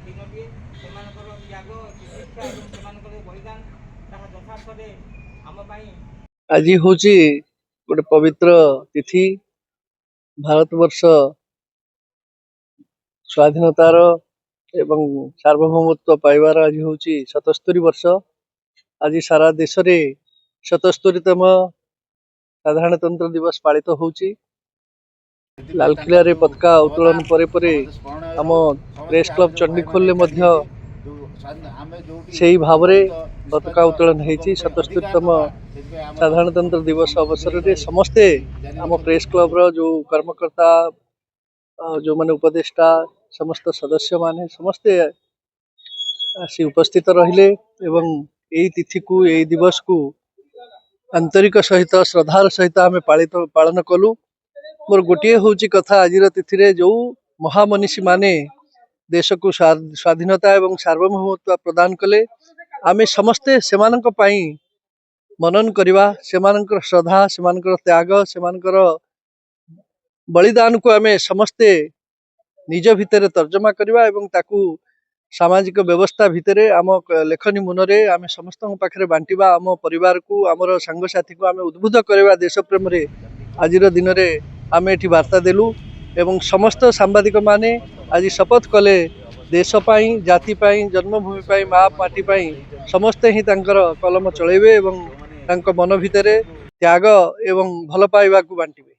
दिनटी सेमानकर त्याग चिकित्सा और सेमानकर बलिदान ताहा यथार्थरे आम पई आज हूँ गोटे पवित्र तिथि। भारतवर्ष स्वाधीनतार एवं सार्वभौमत्व पाइबार आज हूँ 77 वर्ष। आज सारा देश में 77तम साधारणतंत्र दिवस पालित होउची। लालकिला रे पताका उत्तोलन परे आम प्रेस क्लब चंडीखोल से भाव पताका उत्तोलन होती। 77तम साधारणतंत्र दिवस अवसर में समस्ते आम प्रेस क्लब रो जो कर्मकर्ता जो माने उपदेष्टा समस्त सदस्य माने समस्ते आसी उपस्थित रहिले एवं यही तिथि को यही दिवस को आंतरिक सहित श्रद्धार सहित आम पालन कलु। मोर गोटे हूँ कथा आज तिथि जो महामनीषी माने देश को स्वाधीनता एवं सार्वभौमत्व प्रदान कले आमे समस्ते सेमानक पई मनन करवा, सेमानकर श्रद्धा, सेमानकर त्याग, सेमानकर बलिदान को आमे समस्ते निज भितर तर्जमा करवा एवं ताकू सामाजिक व्यवस्था भितर आम लेखनी मुनरे आमे समस्त पाखे बांटिबा। आम परिवार को आमर सांगसाथी को आमे उद्बुद्ध करवा देश प्रेम रे आज दिन में आमे एठी वार्ता देलु एवं समस्त सांबादिक माने आज शपथ कले देश पाई, जाति पाई, जन्मभूमि पाई, माँ माटी पाई समस्ते ही तांकर कलम चलेबे एवं तांको मन भितर त्याग एवं भल पाइबा को बांटिबे।